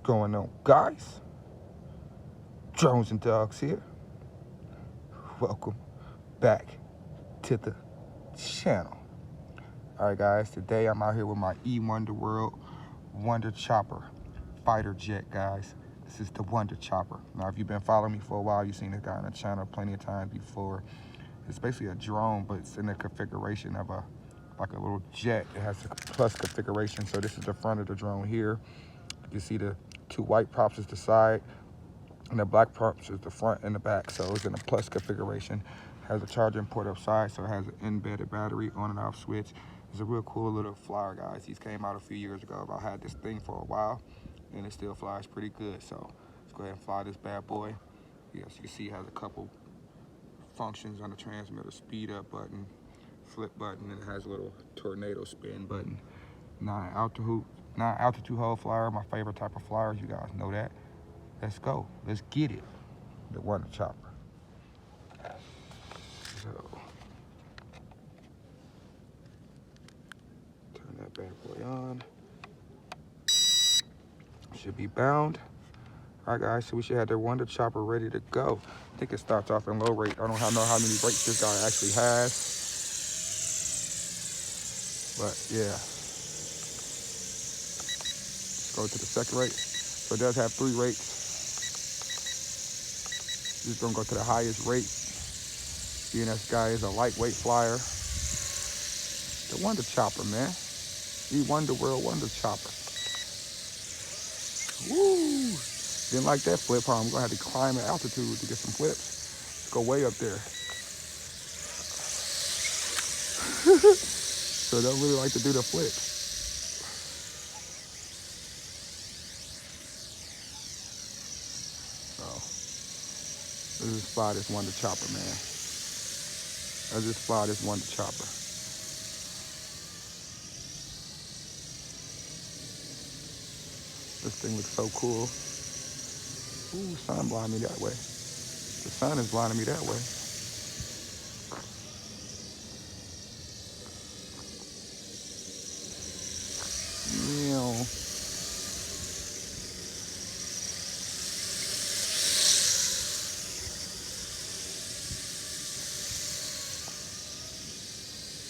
going on, guys? Drones and Dogs here. Welcome back to the channel. Alright guys, today I'm out here with my eWonderWorld Wonder Chopper fighter jet, guys. This is the Wonder Chopper. Now if you've been following me for a while, you've seen this guy on the channel plenty of times before. It's basically a drone, but it's in the configuration of like a little jet. It has a plus configuration. So this is the front of the drone here. You see the two white props is the side, and the black props is the front and the back. So it's in a plus configuration. Has a charging port upside, so it has an embedded battery on and off switch. It's a real cool little flyer, guys. These came out a few years ago. I've had this thing for a while, and it still flies pretty good. So let's go ahead and fly this bad boy. Yes, you can see it has a couple functions on the transmitter: speed up button, flip button, and it has a little tornado spin button. 9 altitude hold flyer, my favorite type of flyers. You guys know that. Let's go. Let's get it. The Wonder Chopper. So turn that bad boy on. Should be bound. All right, guys. So we should have the Wonder Chopper ready to go. I think it starts off in low rate. I don't know how many rates this guy actually has, but yeah. Go to the second rate. So it does have 3 rates. Just gonna go to the highest rate. Being this guy is a lightweight flyer. The Wonder Chopper, man. eWonderWorld Wonder Chopper. Woo! Didn't like that flip, huh? I'm gonna have to climb at altitude to get some flips. Let's go way up there. So I don't really like to do the flips. Let's just fly this Wonder Chopper, man. Let's just fly this Wonder Chopper. This thing looks so cool. Ooh, sun blinding me that way. The sun is blinding me that way. Meow.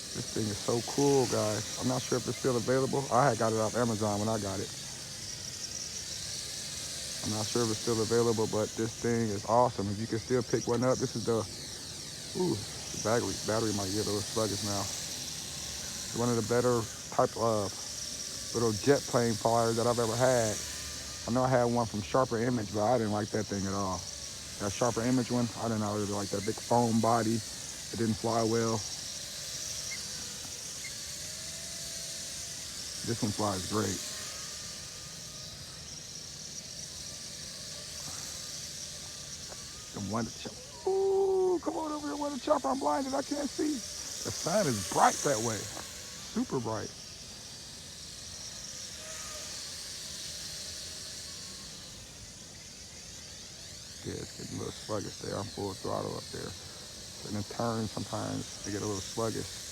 This thing is so cool, guys. I'm not sure if it's still available. I had got it off Amazon when I got it. I'm not sure if it's still available, but this thing is awesome. If you can still pick one up, this is the, the battery might get a little sluggish now. It's one of the better type of little jet plane flyers that I've ever had. I know I had one from Sharper Image, but I didn't like that thing at all. That Sharper Image one, I didn't really like that big foam body. It didn't fly well. This one flies great. The Wonder Chopper. Ooh, come on over here, Wonder Chopper. I'm blinded. I can't see. The sun is bright that way. Super bright. Yeah, it's getting a little sluggish there. I'm full throttle up there. And in turns, sometimes they get a little sluggish.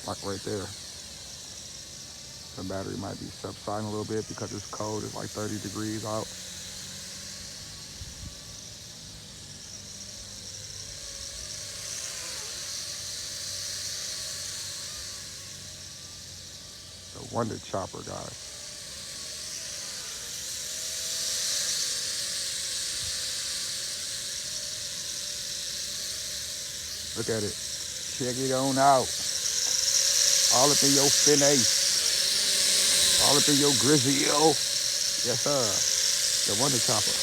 Like right there. The battery might be subsiding a little bit because it's cold. It's like 30 degrees out. The Wonder Chopper, guys. Look at it. Check it on out. All up in your finesse. All up in your grizzle. Yes, sir. The Wonder Chopper.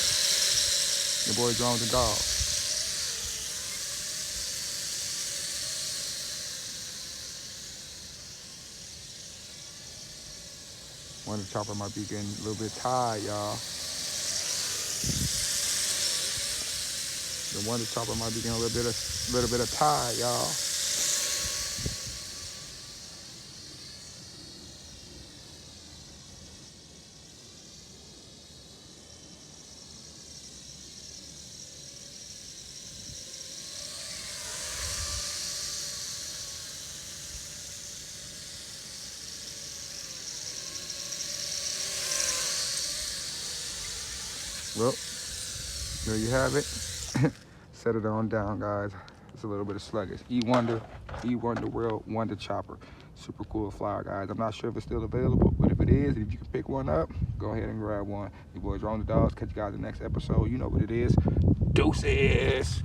Your boy Drones and Dogs. Wonder Chopper might be getting a little bit tired, y'all. The Wonder Chopper might be getting a little bit of tired, y'all. Well, there you have it. Set it on down, guys. It's a little bit of sluggish. eWonderWorld Wonder Chopper. Super cool flyer, guys. I'm not sure if it's still available, but if it is, if you can pick one up, go ahead and grab one. Your boys Rolling the Dogs. Catch you guys in the next episode. You know what it is. Deuces.